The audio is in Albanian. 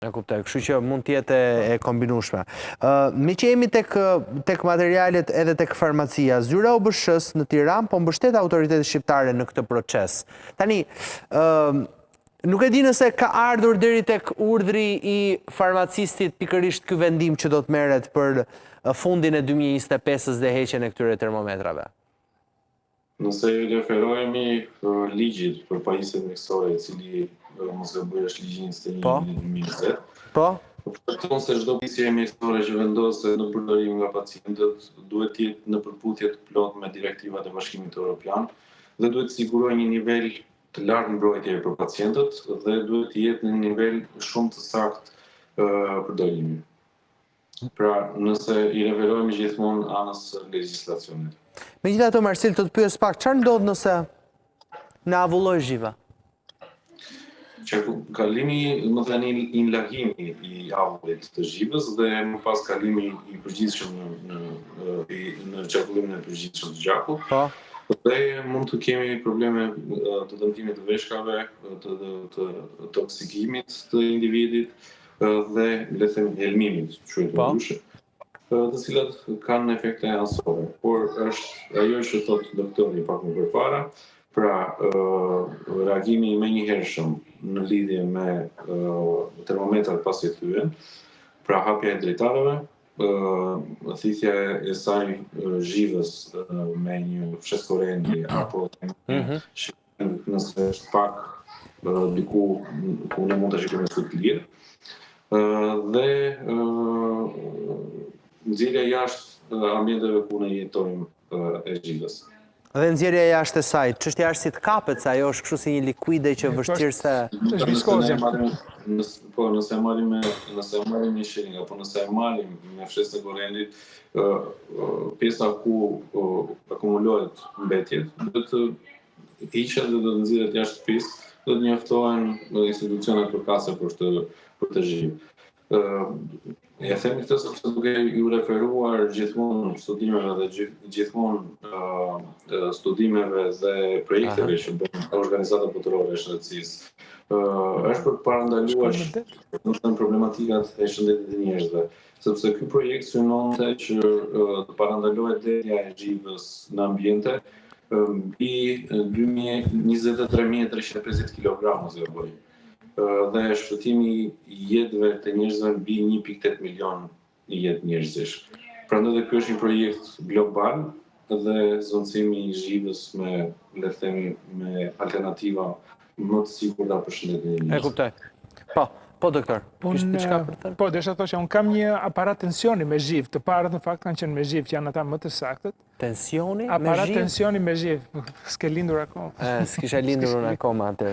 E kuptoj, kështu që mund t'jetë e kombinueshme. Me që jemi tek materialet edhe tek farmacia, zyra OBSH-s në Tiranë po mbështet autoritetet shqiptare në këtë proces. Tani, nuk e di nëse ka ardhur deri tek urdhri i farmacistit pikërisht ky vendim që do të merret për fundin e 2025-s dhe heqjen e këtyre termometrave. Nëse referohemi ligjit për pajisjet mjekësore, i cili mos e bëj është ligji 21/2020. Po. Përton se çdo pajisje mjekësore që vendoset në përdorim nga pacientët duhet të jetë në përputhje të plotë me direktivat e Bashkimit Evropian dhe duhet të sigurojë një nivel të lartë mbrojtje për pacientët dhe duhet të jetë në nivel shumë të saktë përdorimi. Pra, nëse i referohemi gjithmonë anës legjislacionit. Megjithatë, Marsil, të pyes pak, çfarë ndodh nëse na avulloj zhiva? Kalimi, më thënë, i largimi i avullit të zhivës dhe më pas kalimi i përgjithshëm në qarkullimin e përgjithshëm të gjakut. Po. Dhe mund të kemi probleme të dëmtimit të veshkave, të toksikimit të individit dhe le të themi helmimit, quhet më ndryshe, të cilat kanë efekte anësore. Por është ajo që thotë doktori pak më përpara, pra reagimi i menjëhershëm në lidhje me termometrat pasi thyen, pra hapja e dritareve, thithja e saj zhivës me një fsheskorendi apo nëse është pak diku ku ne mund të shikojmë sy të lirë, dhe nxjerrja jashtë ambienteve ku ne jetojmë e zhivës. Dhe nxjerrja jashtë e saj, çështja është si të kapet, se ajo është kështu si një likuide që vështirë se... Është viskozë. Po, nëse marrim një shëring, apo nëse marrim me fshesë të korrendit, pjesa ku akumulohet mbetjet, do të hiqet dhe do të nxirret jashtë shtëpisë, do të njoftohen institucionet përkatëse për të zhivë. Ja themi këtë sepse duke ju referuar gjithmonë studimeve dhe gjithmonë studimeve dhe projekteve që bën organizata botërore e shëndetësisë, është për të parandaluar në problematikat e shëndetit të njerëzve, sepse ky projekt synonte që të parandalohet derdhja e zhivës në ambiente mbi 23.350 kg ose bëj. Dhe shpëtimi i jetëve të njerëzve mbi 1.8 milion jetë njerëzish. Prandaj dhe ky është një projekt global dhe zvendësimi i zhivës me, le të themi, me alternativa më të sigurta për shëndetin e njerëzve. E kuptoj. Po, doktor. Po, desha thoshja, unë kam një aparat tensioni me zhivë. Të parët në fakt kanë qenë me zhivë, që janë ata më të saktët. Tensioni me zhivë? Aparat tensioni me zhivë. S'ke lindur akoma. S'kisha lindur unë akoma atë.